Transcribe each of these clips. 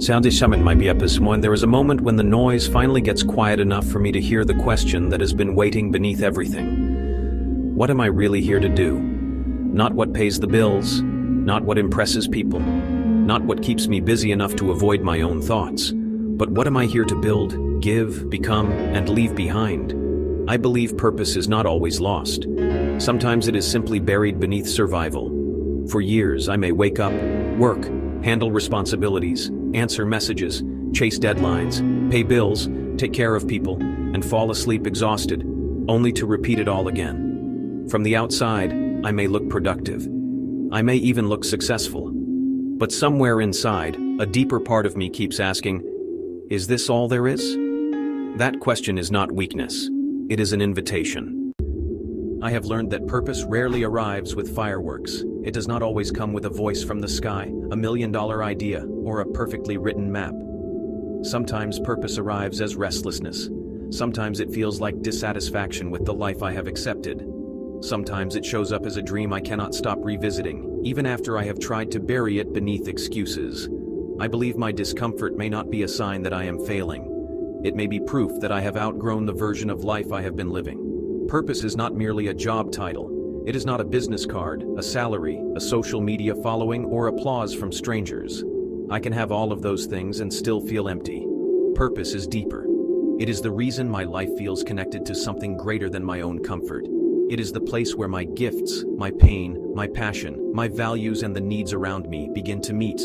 Sound is summoned my biapus when there is a moment when the noise finally gets quiet enough for me to hear the question that has been waiting beneath everything. What am I really here to do? Not what pays the bills, not what impresses people, not what keeps me busy enough to avoid my own thoughts, but what am I here to build, give, become, and leave behind? I believe purpose is not always lost. Sometimes it is simply buried beneath survival. For years, I may wake up, work, handle responsibilities, answer messages, chase deadlines, pay bills, take care of people, and fall asleep exhausted, only to repeat it all again. From the outside, I may look productive. I may even look successful. But somewhere inside, a deeper part of me keeps asking, is this all there is? That question is not weakness. It is an invitation. I have learned that purpose rarely arrives with fireworks. It does not always come with a voice from the sky, a million-dollar idea, or a perfectly written map. Sometimes purpose arrives as restlessness. Sometimes it feels like dissatisfaction with the life I have accepted. Sometimes it shows up as a dream I cannot stop revisiting, even after I have tried to bury it beneath excuses. I believe my discomfort may not be a sign that I am failing. It may be proof that I have outgrown the version of life I have been living. Purpose is not merely a job title. It is not a business card, a salary, a social media following, or applause from strangers. I can have all of those things and still feel empty. Purpose is deeper. It is the reason my life feels connected to something greater than my own comfort. It is the place where my gifts, my pain, my passion, my values, and the needs around me begin to meet.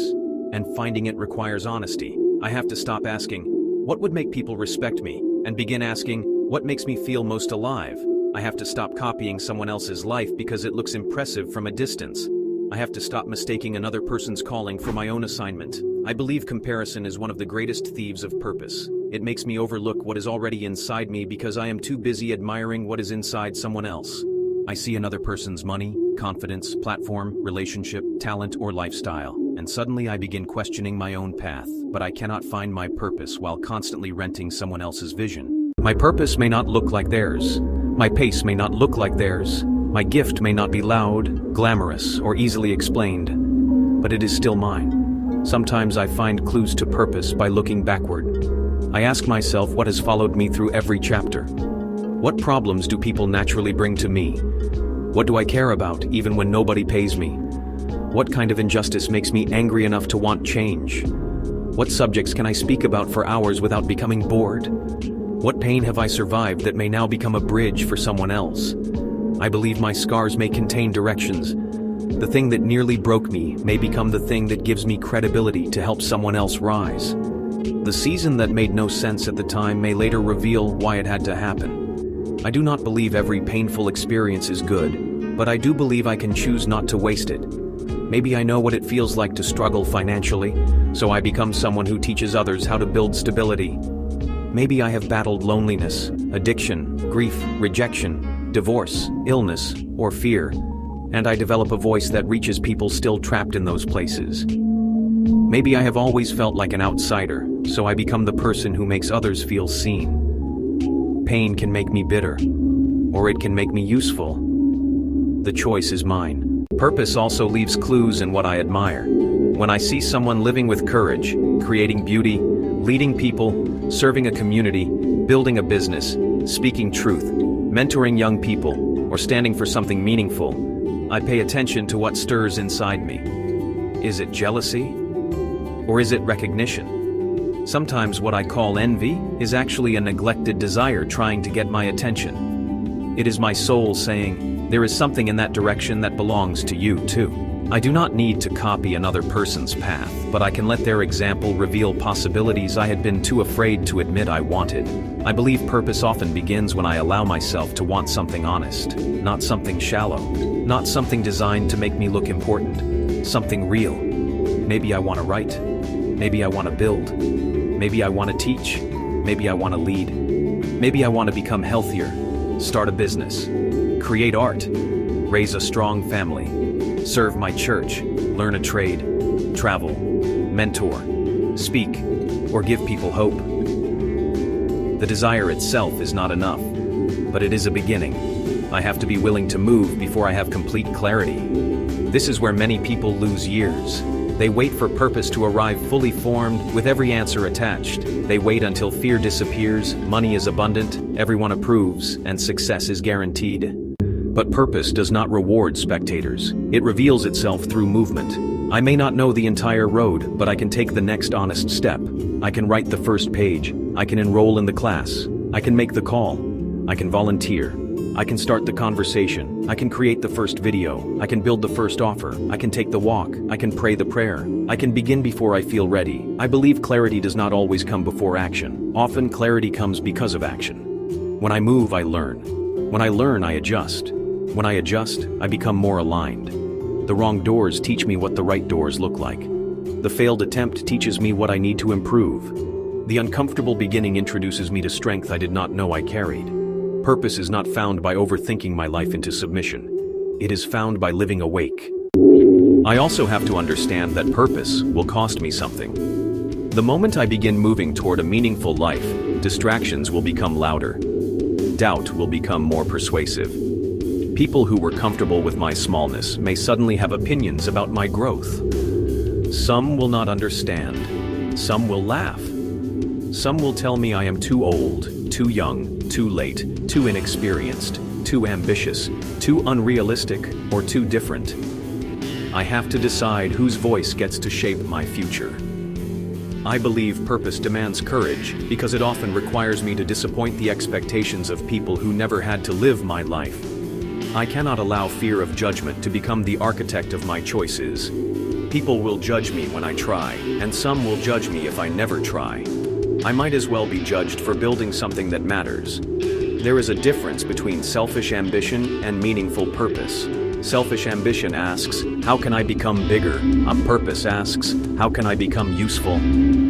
And finding it requires honesty. I have to stop asking, what would make people respect me? And begin asking, what makes me feel most alive? I have to stop copying someone else's life because it looks impressive from a distance. I have to stop mistaking another person's calling for my own assignment. I believe comparison is one of the greatest thieves of purpose. It makes me overlook what is already inside me because I am too busy admiring what is inside someone else. I see another person's money, confidence, platform, relationship, talent, or lifestyle, and suddenly I begin questioning my own path, but I cannot find my purpose while constantly renting someone else's vision. My purpose may not look like theirs. My pace may not look like theirs. My gift may not be loud, glamorous, or easily explained, but it is still mine. Sometimes I find clues to purpose by looking backward. I ask myself what has followed me through every chapter. What problems do people naturally bring to me? What do I care about even when nobody pays me? What kind of injustice makes me angry enough to want change? What subjects can I speak about for hours without becoming bored? What pain have I survived that may now become a bridge for someone else? I believe my scars may contain directions. The thing that nearly broke me may become the thing that gives me credibility to help someone else rise. The season that made no sense at the time may later reveal why it had to happen. I do not believe every painful experience is good, but I do believe I can choose not to waste it. Maybe I know what it feels like to struggle financially, so I become someone who teaches others how to build stability. Maybe I have battled loneliness, addiction, grief, rejection, divorce, illness, or fear, and I develop a voice that reaches people still trapped in those places. Maybe I have always felt like an outsider, so I become the person who makes others feel seen. Pain can make me bitter, or it can make me useful. The choice is mine. Purpose also leaves clues in what I admire. When I see someone living with courage, creating beauty, leading people, serving a community, building a business, speaking truth, mentoring young people, or standing for something meaningful, I pay attention to what stirs inside me. Is it jealousy? Or is it recognition? Sometimes what I call envy is actually a neglected desire trying to get my attention. It is my soul saying, there is something in that direction that belongs to you too. I do not need to copy another person's path, but I can let their example reveal possibilities I had been too afraid to admit I wanted. I believe purpose often begins when I allow myself to want something honest, not something shallow, not something designed to make me look important, something real. Maybe I want to write, maybe I want to build, maybe I want to teach, maybe I want to lead, maybe I want to become healthier, start a business, create art, raise a strong family, serve my church, learn a trade, travel, mentor, speak, or give people hope. The desire itself is not enough, but it is a beginning. I have to be willing to move before I have complete clarity. This is where many people lose years. They wait for purpose to arrive fully formed, with every answer attached. They wait until fear disappears, money is abundant, everyone approves, and success is guaranteed. But purpose does not reward spectators. It reveals itself through movement. I may not know the entire road, but I can take the next honest step. I can write the first page. I can enroll in the class. I can make the call. I can volunteer. I can start the conversation. I can create the first video. I can build the first offer. I can take the walk. I can pray the prayer. I can begin before I feel ready. I believe clarity does not always come before action. Often clarity comes because of action. When I move, I learn. When I learn, I adjust. When I adjust, I become more aligned. The wrong doors teach me what the right doors look like. The failed attempt teaches me what I need to improve. The uncomfortable beginning introduces me to strength I did not know I carried. Purpose is not found by overthinking my life into submission. It is found by living awake. I also have to understand that purpose will cost me something. The moment I begin moving toward a meaningful life, distractions will become louder. Doubt will become more persuasive. People who were comfortable with my smallness may suddenly have opinions about my growth. Some will not understand. Some will laugh. Some will tell me I am too old, too young, too late, too inexperienced, too ambitious, too unrealistic, or too different. I have to decide whose voice gets to shape my future. I believe purpose demands courage because it often requires me to disappoint the expectations of people who never had to live my life. I cannot allow fear of judgment to become the architect of my choices. People will judge me when I try, and some will judge me if I never try. I might as well be judged for building something that matters. There is a difference between selfish ambition and meaningful purpose. Selfish ambition asks, how can I become bigger? A purpose asks, how can I become useful?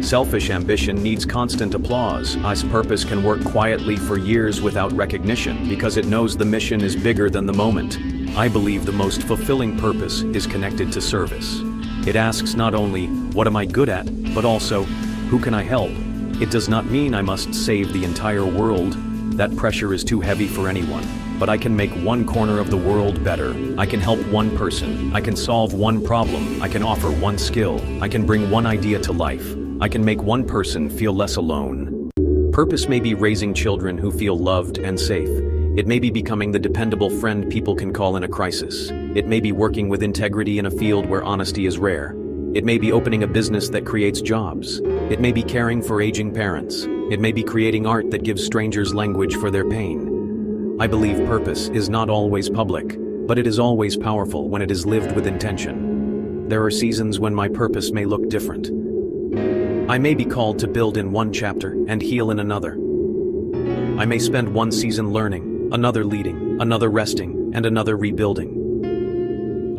Selfish ambition needs constant applause. As purpose can work quietly for years without recognition because it knows the mission is bigger than the moment. I believe the most fulfilling purpose is connected to service. It asks not only, what am I good at, but also, who can I help? It does not mean I must save the entire world. That pressure is too heavy for anyone. But I can make one corner of the world better. I can help one person. I can solve one problem. I can offer one skill. I can bring one idea to life. I can make one person feel less alone. Purpose may be raising children who feel loved and safe. It may be becoming the dependable friend people can call in a crisis. It may be working with integrity in a field where honesty is rare. It may be opening a business that creates jobs. It may be caring for aging parents. It may be creating art that gives strangers language for their pain. I believe purpose is not always public, but it is always powerful when it is lived with intention. There are seasons when my purpose may look different. I may be called to build in one chapter and heal in another. I may spend one season learning, another leading, another resting, and another rebuilding.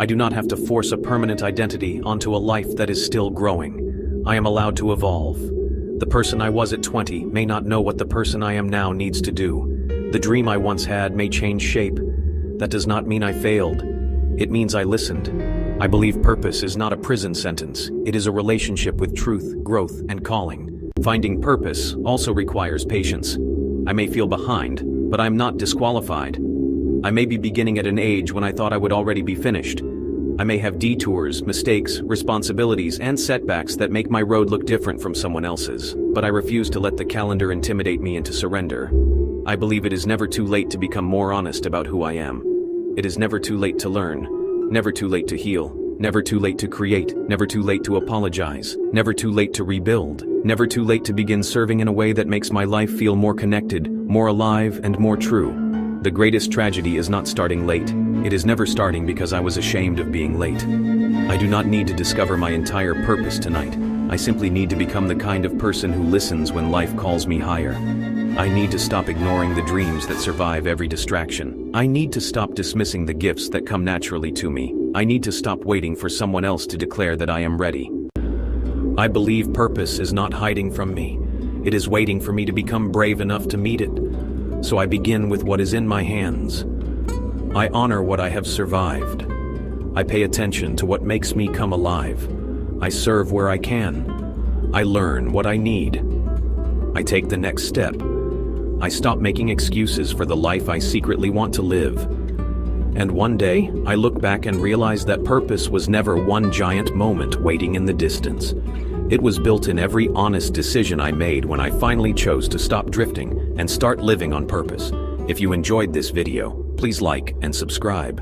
I do not have to force a permanent identity onto a life that is still growing. I am allowed to evolve. The person I was at 20 may not know what the person I am now needs to do. The dream I once had may change shape. That does not mean I failed. It means I listened. I believe purpose is not a prison sentence. It is a relationship with truth, growth, and calling. Finding purpose also requires patience. I may feel behind, but I'm not disqualified. I may be beginning at an age when I thought I would already be finished. I may have detours, mistakes, responsibilities, and setbacks that make my road look different from someone else's. But I refuse to let the calendar intimidate me into surrender. I believe it is never too late to become more honest about who I am. It is never too late to learn, never too late to heal, never too late to create, never too late to apologize, never too late to rebuild, never too late to begin serving in a way that makes my life feel more connected, more alive, and more true. The greatest tragedy is not starting late. It is never starting because I was ashamed of being late. I do not need to discover my entire purpose tonight. I simply need to become the kind of person who listens when life calls me higher. I need to stop ignoring the dreams that survive every distraction. I need to stop dismissing the gifts that come naturally to me. I need to stop waiting for someone else to declare that I am ready. I believe purpose is not hiding from me. It is waiting for me to become brave enough to meet it. So I begin with what is in my hands. I honor what I have survived. I pay attention to what makes me come alive. I serve where I can. I learn what I need. I take the next step. I stop making excuses for the life I secretly want to live. And one day, I look back and realize that purpose was never one giant moment waiting in the distance. It was built in every honest decision I made when I finally chose to stop drifting and start living on purpose. If you enjoyed this video, please like and subscribe.